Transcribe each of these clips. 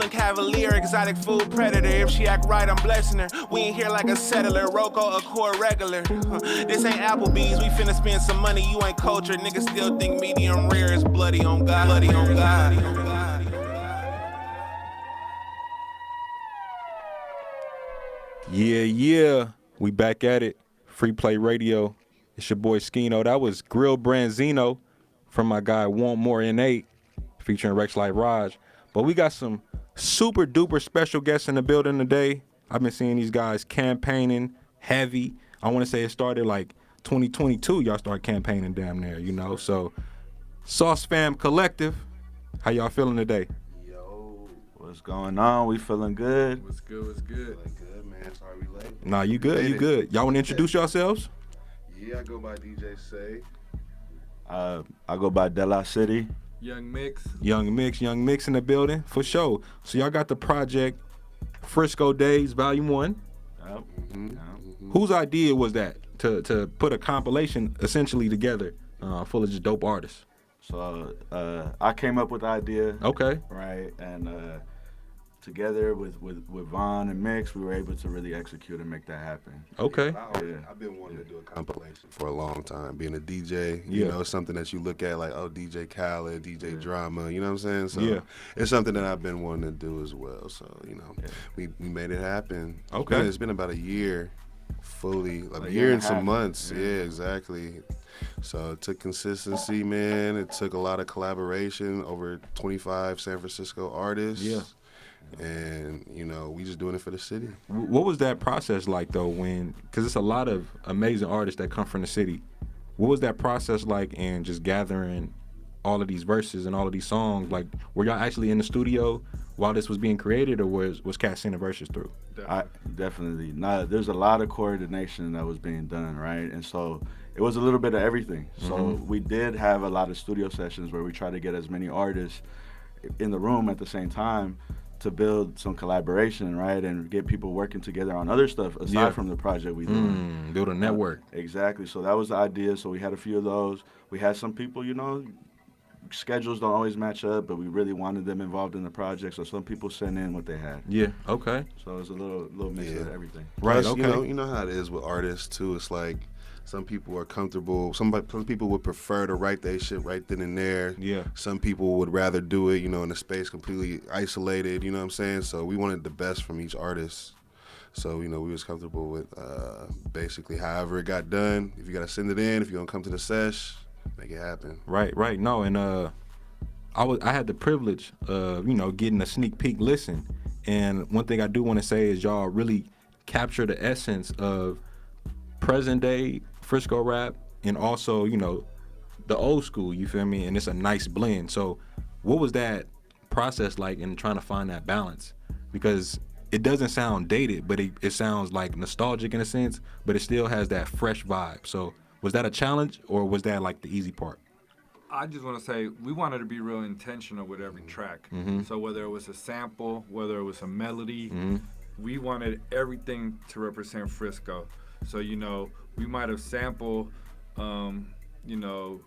Cavalier, exotic food predator. If she act right, I'm blessing her. We ain't here like a settler, Rocco, a core regular. This ain't Applebee's, we finna spend some money. You ain't cultured, niggas still think medium rare is bloody on God. Bloody on God. Yeah, we back at it. Free Play Radio. It's your boy Scino. That was Grill Branzino from my guy Want More N8, featuring Rex Light Raj. But we got some super duper special guests in the building today. I've been seeing these guys campaigning heavy. I want to say it started like 2022. Y'all started campaigning damn near, you know. So, Sauce Fam Collective, how y'all feeling today? Yo, what's going on? We feeling good? What's good? Feeling good, man. Sorry we late. Nah, you good. Y'all want to introduce yourselves? Yeah, I go by DJ Say. I go by De La City. Young Mix in the building, for sure. So y'all got the project Frisco Daze Volume 1. Yep. Mm-hmm. Whose idea was that to put a compilation essentially together full of just dope artists? So I came up with the idea. Okay. Right, and together with Vaughn and Mix, we were able to really execute and make that happen. Okay. I've been wanting to do a compilation for a long time. Being a DJ, you know, it's something that you look at like, oh, DJ Khaled, DJ Drama, you know what I'm saying? So it's something that I've been wanting to do as well. So, you know, we made it happen. Okay. It's been about a year fully, like a year and some months. Yeah, exactly. So it took consistency, man. It took a lot of collaboration, over 25 San Francisco artists. Yeah. And, you know, we just doing it for the city. What was that process like, though, because it's a lot of amazing artists that come from the city. What was that process like in just gathering all of these verses and all of these songs? Like, were y'all actually in the studio while this was being created, or was Cat sending verses through? Definitely. There's a lot of coordination that was being done, right? And so it was a little bit of everything. So we did have a lot of studio sessions where we tried to get as many artists in the room at the same time to build some collaboration, right, and get people working together on other stuff aside from the project we did. Build a network. Exactly. So that was the idea. So we had a few of those. We had some people, you know, schedules don't always match up, but we really wanted them involved in the project. So some people sent in what they had. Yeah. Okay. So it was a little mix of everything. Right. Plus, Okay. You know how it is with artists too. It's like some people are comfortable. Some people would prefer to write their shit right then and there. Yeah. Some people would rather do it, you know, in a space completely isolated. You know what I'm saying? So we wanted the best from each artist. So, you know, we was comfortable with basically however it got done. If you got to send it in, if you're going to come to the sesh, make it happen. Right. No, and I had the privilege of, you know, getting a sneak peek listen. And one thing I do want to say is y'all really capture the essence of present day Frisco rap and also, you know, the old school, you feel me? And it's a nice blend. So what was that process like in trying to find that balance? Because it doesn't sound dated, but it sounds like nostalgic in a sense, but it still has that fresh vibe. So was that a challenge, or was that like the easy part? I just want to say we wanted to be real intentional with every track. So whether it was a sample, whether it was a melody, we wanted everything to represent Frisco. So, you know, we might have sampled, you know,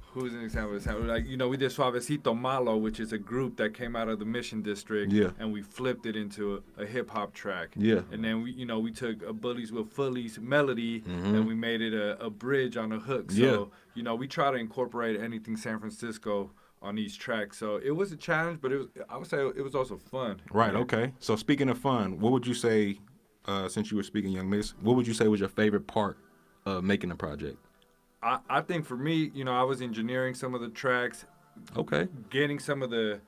who's an example? Like, you know, we did Suavecito Malo, which is a group that came out of the Mission District, and we flipped it into a hip hop track. Yeah. And then we took a Bullies with Fullies melody and we made it a bridge on a hook. So, you know, we try to incorporate anything San Francisco on each track. So it was a challenge, but I would say it was also fun. Right. Okay. So speaking of fun, what would you say? Since you were speaking, Young Miss, what would you say was your favorite part of making the project? I think for me, you know, I was engineering some of the tracks. Okay. Getting some of the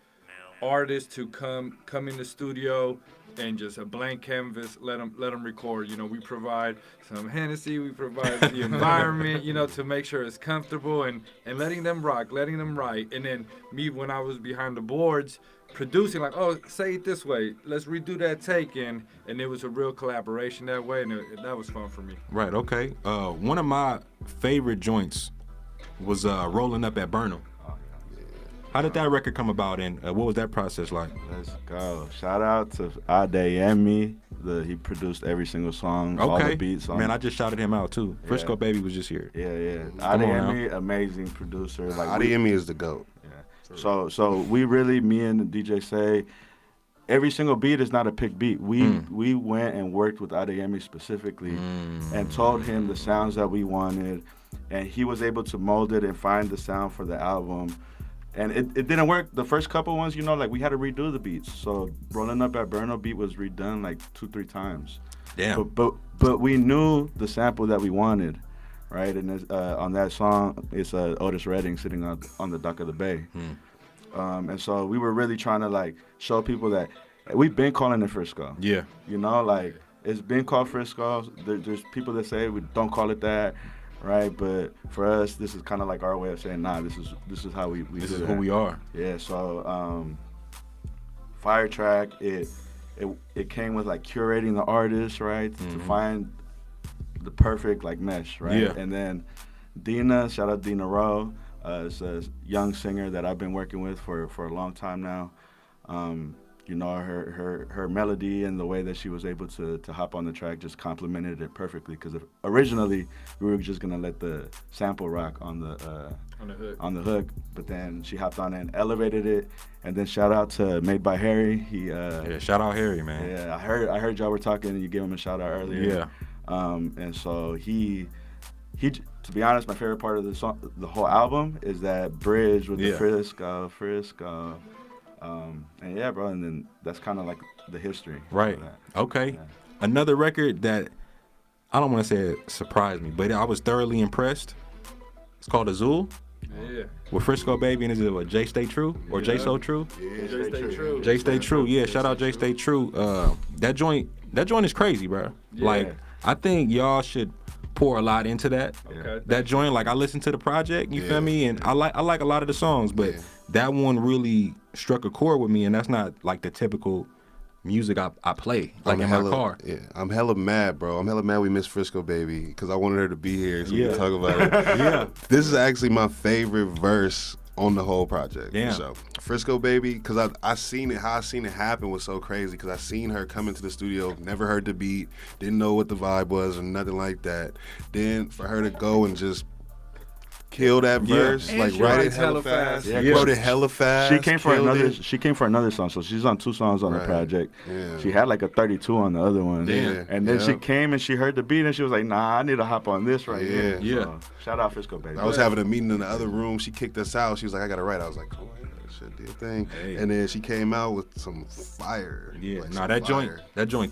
artists to come in the studio and just a blank canvas, let them record. You know, we provide some Hennessy, we provide the environment, you know, to make sure it's comfortable and letting them rock, letting them write. And then me, when I was behind the boards, producing, like, oh, say it this way, let's redo that take, and it was a real collaboration that way, and that was fun for me. Right, okay. One of my favorite joints was Rolling Up at Burnham. How did that record come about, and what was that process like? Let's go. Shout out to Adeyemi. He produced every single song, all the beats. Man, I just shouted him out, too. Frisco Baby was just here. Yeah. Adeyemi, amazing producer. Adeyemi is the GOAT. So we really, me and the DJ say, every single beat is not a pick beat. We went and worked with Adeyemi specifically and told him the sounds that we wanted, and he was able to mold it and find the sound for the album. And it didn't work. The first couple ones, you know, like we had to redo the beats. So Rolling Up at Burno beat was redone like 2-3 times. Damn. But we knew the sample that we wanted, right? And on that song, it's Otis Redding sitting on the dock of the bay. And so we were really trying to like show people that we've been calling it Frisco. Yeah. You know, like it's been called Frisco. There's people that say we don't call it that, right? But for us, this is kind of like our way of saying, nah, this is how we This do is that. who we are. Yeah. So Fire Track, it came with like curating the artist, right, to find the perfect like mesh, right? Yeah. And then Dina, shout out Dina Rowe. Is a young singer that I've been working with for a long time now. You know, her melody and the way that she was able to hop on the track just complemented it perfectly. Because originally we were just gonna let the sample rock on the hook, but then she hopped on it and elevated it. And then shout out to Made by Harry. Yeah, shout out Harry, man. Yeah, I heard y'all were talking and you gave him a shout out earlier. Yeah. And so he, to be honest, my favorite part of the song, the whole album, is that bridge with the Frisco. And yeah, bro, and then that's kind of like the history. Right. Okay. Yeah. Another record that I don't want to say it surprised me, but I was thoroughly impressed. It's called Azul. Yeah. With Frisco Baby, and is it what, Jay Stay True or Jay So True? Yeah, Jay Stay True. Jay Stay True. Yeah, shout out Jay Stay True. That joint is crazy, bro. Yeah. Like, I think y'all should pour a lot into that. Okay. That joint, like I listened to the project, you feel me, and I like a lot of the songs, but that one really struck a chord with me, and that's not like the typical music I play like in my car. Yeah, I'm hella mad, bro. I'm hella mad we missed Frisco Baby because I wanted her to be here so we can talk about it. Yeah. This is actually my favorite verse on the whole project. Damn. So Frisco Baby, because I seen it, how I seen it happen was so crazy because I seen her come into the studio, never heard the beat, didn't know what the vibe was or nothing like that. Then for her to go and just kill that verse, And like she write it writes hella hella fast. fast. Wrote it hella fast. She came for killed another. it. She came for another song, so she's on 2 songs on the Right. project. Yeah. She had like a 32 on the other one. Damn. And then she Yeah. came and she heard the beat and she was like, "Nah, I need to hop on this right here." Yeah. So, shout out Frisco Baby. I was having a meeting in the other room. She kicked us out. She was like, I got to write. I was like, come on, that shit, do your thing. Hey. And then she came out with some fire. Yeah, like nah, some that joint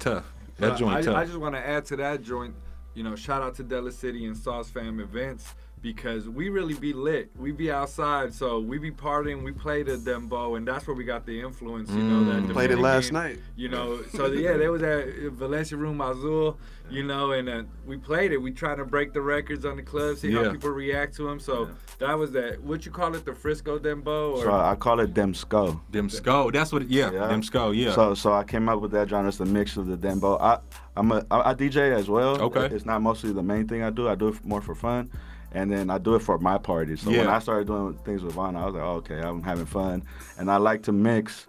tough. That joint tough. I just want to add to that joint, you know, shout out to Della City and Sauce Fam Events, because we really be lit. We be outside, so we be partying. We play the dembo, and that's where we got the influence, you know. That Played it Dominican, last night. You know, so yeah, they was at Valencia Room Azul, you know, and we played it. We trying to break the records on the club, see how people react to them. So that was that. What you call it, the Frisco dembo? Or? So I call it Demsco. Demsco. That's what. Demsco. Yeah. So I came up with that genre. It's a mix of the dembo. I DJ as well. Okay. It's not mostly the main thing I do. I do it more for fun. And then I do it for my party. So when I started doing things with Vaughn, I was like, oh, okay, I'm having fun. And I like to mix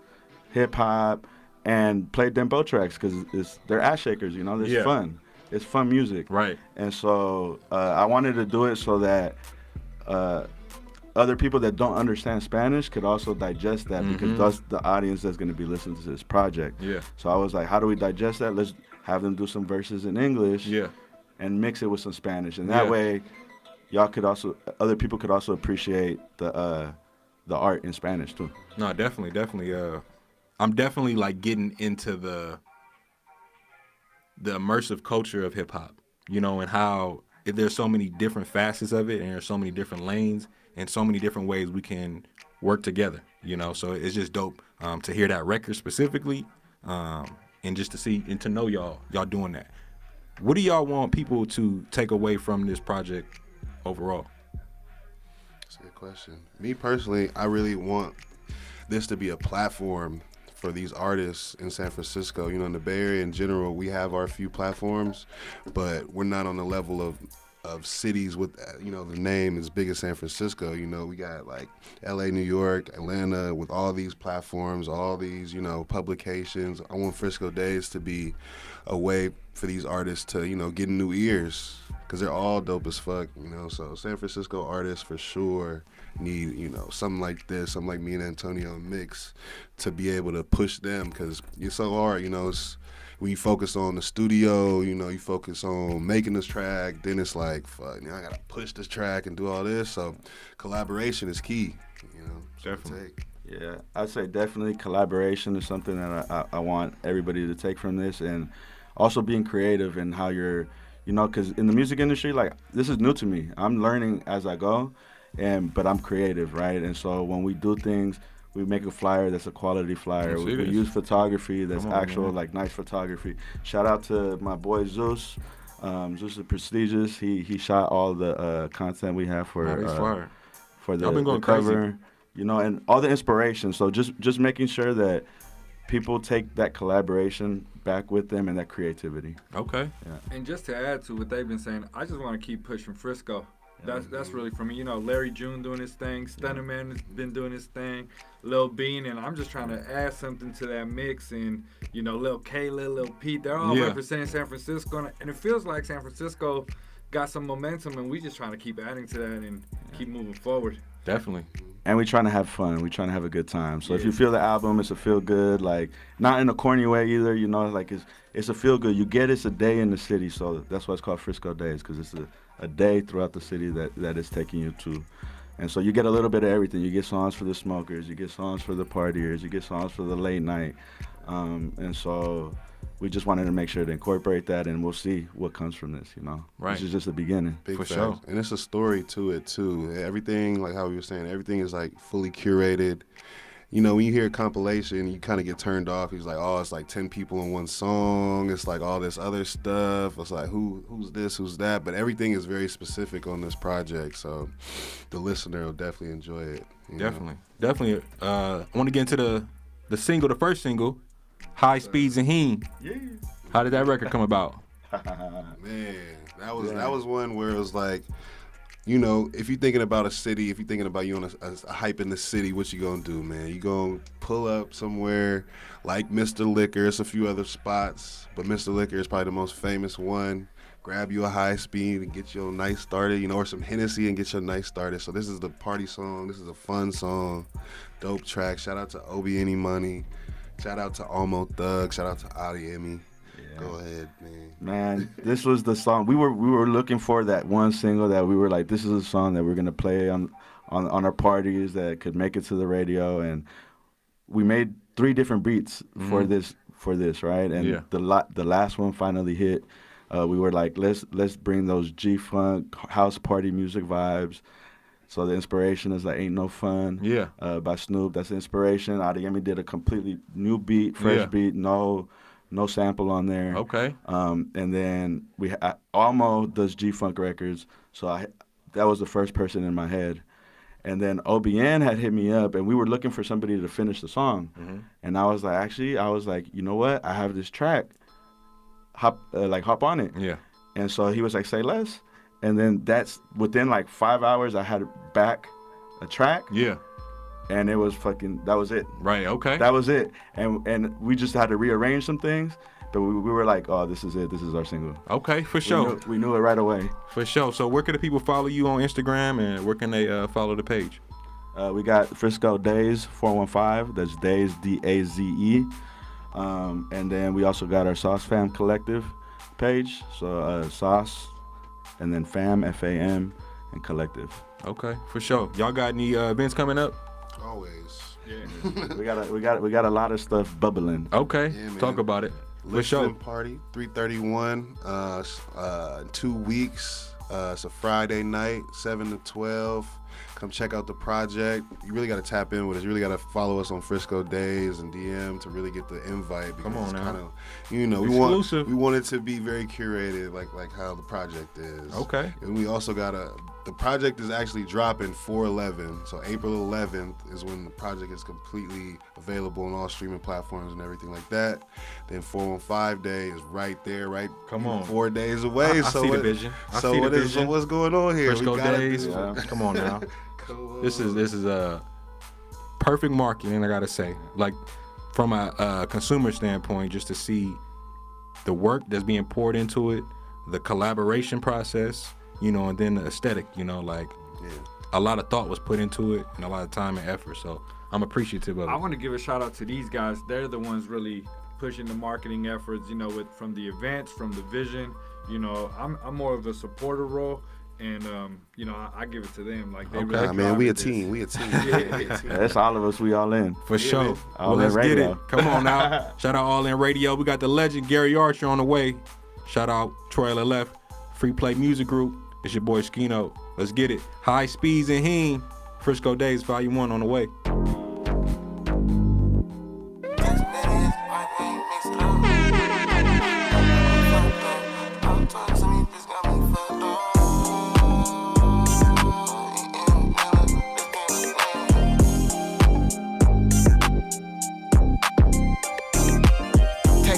hip hop and play dembo tracks because they're ass shakers, you know? It's fun. It's fun music. Right. And so I wanted to do it so that other people that don't understand Spanish could also digest that because that's the audience that's going to be listening to this project. Yeah. So I was like, how do we digest that? Let's have them do some verses in English and mix it with some Spanish. And that way, other people could also appreciate the art in Spanish too. No, definitely. I'm definitely like getting into the immersive culture of hip hop, you know, and how there's so many different facets of it, and there's so many different lanes and so many different ways we can work together, you know. So it's just dope to hear that record specifically, and just to see and to know y'all doing that. What do y'all want people to take away from this project overall? That's a good question. Me personally, I really want this to be a platform for these artists in San Francisco. You know, in the Bay Area in general, we have our few platforms, but we're not on the level of cities with, you know, the name as big as San Francisco. You know, we got like LA, New York, Atlanta with all these platforms, all these, you know, publications. I want Frisco Daze to be a way for these artists to, you know, get new ears because they're all dope as fuck, you know. So San Francisco artists for sure need, you know, something like this, something like me and Antonio mix to be able to push them, because it's so hard, you know. It's when you focus on the studio, you know, you focus on making this track, then it's like, fuck, I gotta push this track and do all this. So collaboration is key, you know. Definitely. Yeah, I'd say definitely collaboration is something that I want everybody to take from this, and also being creative in how you're, you know, because in the music industry, like, this is new to me. I'm learning as I go, but I'm creative, right? And so when we do things, we make a flyer that's a quality flyer. We use photography that's actual, man, like, nice photography. Shout out to my boy Zeus. Zeus is prestigious. He shot all the content we have for the cover. Crazy. You know, and all the inspiration. So just making sure that people take that collaboration back with them and that creativity. Okay. Yeah. And just to add to what they've been saying, I just want to keep pushing Frisco. That's really for me. You know, Larry June doing his thing, Stunner Man has been doing his thing, Lil Bean, and I'm just trying to add something to that mix. And, you know, Lil Kayla, Lil Pete, they're all representing San Francisco, and it feels like San Francisco got some momentum, and we just trying to keep adding to that and keep moving forward. Definitely. And we're trying to have fun. We're trying to have a good time. So if you feel the album, it's a feel good, like, not in a corny way either, you know, like, it's a feel good. You get it's a day in the city, so that's why it's called Frisco Daze, because it's a day throughout the city that is taking you to. And so you get a little bit of everything. You get songs for the smokers, you get songs for the partiers, you get songs for the late night. And so we just wanted to make sure to incorporate that, and we'll see what comes from this, you know. Right. This is just the beginning. Big for facts. sure. And it's a story to it, too. Everything, like how we were saying, everything is, like, fully curated. You know, when you hear a compilation, you kind of get turned off. He's like, oh, it's like 10 people in one song. It's like all this other stuff. It's like, who's this, who's that? But everything is very specific on this project, so the listener will definitely enjoy it. Definitely. I want to get into the single, the first single, High Speeds and Heen. Yeah. How did that record come about? Man, that was one where it was like, you know, if you're thinking about a city, if you're thinking about you on a hype in the city, what you gonna do, man? You gonna pull up somewhere like Mr. Liquor. It's a few other spots, but Mr. Liquor is probably the most famous one. Grab you a high speed and get your night started, you know, or some Hennessy and get your night started. So this is the party song. This is a fun song, dope track. Shout out to Obi Any Money. Shout out to Almo Thug. Shout out to Adi Emmy. Go ahead, man. Man, this was the song. We were looking for that one single that we were like, this is a song that we're gonna play on our parties that could make it to the radio, and we made 3 different beats for this, right? And the last one finally hit. We were like, let's bring those G-Funk house party music vibes. So the inspiration is like Ain't No Fun by Snoop. That's the inspiration. Adeyemi did a completely new beat, fresh beat, no sample on there. Okay. And then Almo does G-Funk records, so that was the first person in my head. And then OBN had hit me up, and we were looking for somebody to finish the song. Mm-hmm. And I was like, you know what? I have this track. Hop on it. Yeah. And so he was like, say less. And then that's within like 5 hours, I had back a track. Yeah. And it was that was it. Right, okay. That was it. And we just had to rearrange some things, but we were like, oh, this is it. This is our single. Okay, for sure. We knew it right away. For sure. So where can the people follow you on Instagram, and where can they follow the page? We got Frisco Daze 415. That's Daze, D-A-Z-E. And then we also got our Sauce Fam Collective page. So Sauce, and then Fam, F-A-M, and Collective. Okay, for sure. Y'all got any events coming up? Always. Yeah. we got a lot of stuff bubbling. Okay, talk about it. For sure. Party 331 in 2 weeks. It's a Friday night, 7 to 12. Come check out the project. You really got to tap in with us. You really got to follow us on Frisco Daze and DM to really get the invite. Come on now. Kind of, you know, exclusive. we want it to be very curated, like how the project is. Okay. And we also got the project is actually dropping 4/11. So April 11th is when the project is completely available on all streaming platforms and everything like that. Then 415 Day is right there, right? Come on. 4 days away. I see the vision. So what's going on here? Frisco Daze. Come on now. This is a perfect marketing, I gotta say. Like, from a consumer standpoint, just to see the work that's being poured into it, the collaboration process, you know, and then the aesthetic, you know, like, a lot of thought was put into it and a lot of time and effort. So I'm appreciative of it. I want to give a shout out to these guys. They're the ones really pushing the marketing efforts, you know, from the events, from the vision. You know, I'm more of a supporter role, and you know, I give it to them. Like, they really Nah, man, we a this. team. We a team. Yeah. That's all of us. We all in. For sure. All Well, In let's get Radio. it. Come on now. Shout out All In Radio. We got the legend Gary Archer on the way. Shout out Troyllf, Free Play Music Group. It's your boy Scino. Let's get it. High Speeds and Heen. Frisco Daze Volume 1 on the way.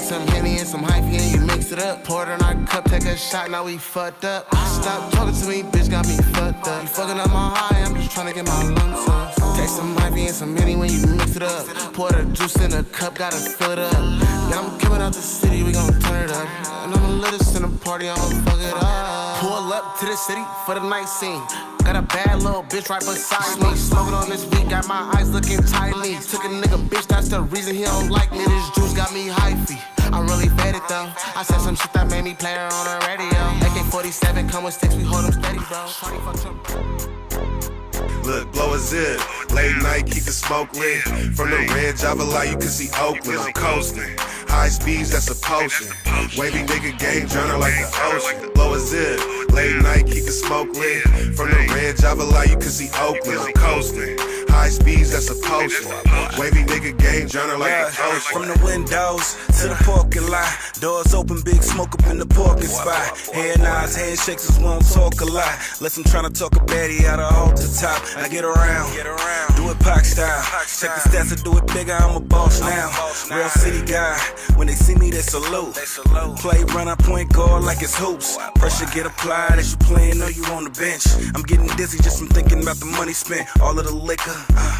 Some Henny and some hyphy and you mix it up. Pour it in our cup, take a shot, now we fucked up. Stop talking to me, bitch, got me fucked up. You fucking up my high, I'm just trying to get my lumps up. Take some hyphy and some Henny when you mix it up. Pour the juice in a cup, gotta fill it up. Yeah, I'm coming out the city, we gon' turn it up. And I'm the latest in the party, I'ma fuck it up. Pull up to the city for the night scene. Got a bad little bitch right beside me. Smoking on this weed, got my eyes looking tiny. Took a nigga bitch, that's the reason he don't like me. This juice got me hyphy. I'm really fed it though. I said some shit that made me play her on the radio. AK-47 come with sticks, we hold them steady, bro. Shawty fuck your Look, blow a zip. Late night, keep the smoke lit. From the red Java light, you can see Oakland. I'm coasting. High speeds, that's a potion. Wavy nigga gang journal like the ocean. Blow a zip. Late night, keep the smoke lit. From the red Java light, you can see Oakland. I'm coasting. High speeds, that's a potion. Wavy nigga gang journal like the ocean. From the windows to the parking lot, doors open, big smoke up in the parking spot. Head nods, handshakes is we don't talk a lot. Unless I'm tryna talk a baddie out of off the top. I get around, do it Pac style. Check the stats, I do it bigger, I'm a boss now. Real city guy, when they see me they salute. Play run, I point guard like it's hoops. Pressure get applied as you playing or you on the bench. I'm getting dizzy just from thinking about the money spent. All of the liquor,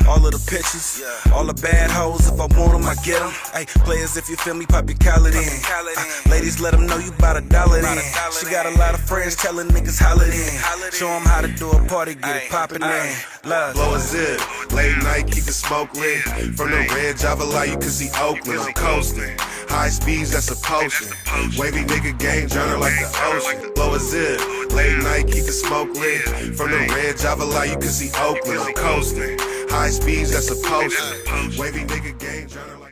all of the pictures, all the bad hoes. If I want them, I get them. Ay, players, if you feel me, pop your collar in. Ladies, let them know you bout $1 in. She got a lot of friends telling niggas holler in. Show them how to do a party, get it poppin' in. Love. Blow a zip. Late night, keep the smoke lit. From the red Java light, you can see Oakland. I'm coasting. High speeds, that's a potion. Wavy nigga gang journal like the ocean. Blow a zip. Late night, keep the smoke lit. From the red Java light, you can see Oakland. I'm coasting. High speeds, that's a potion. Wavy nigga gang journal like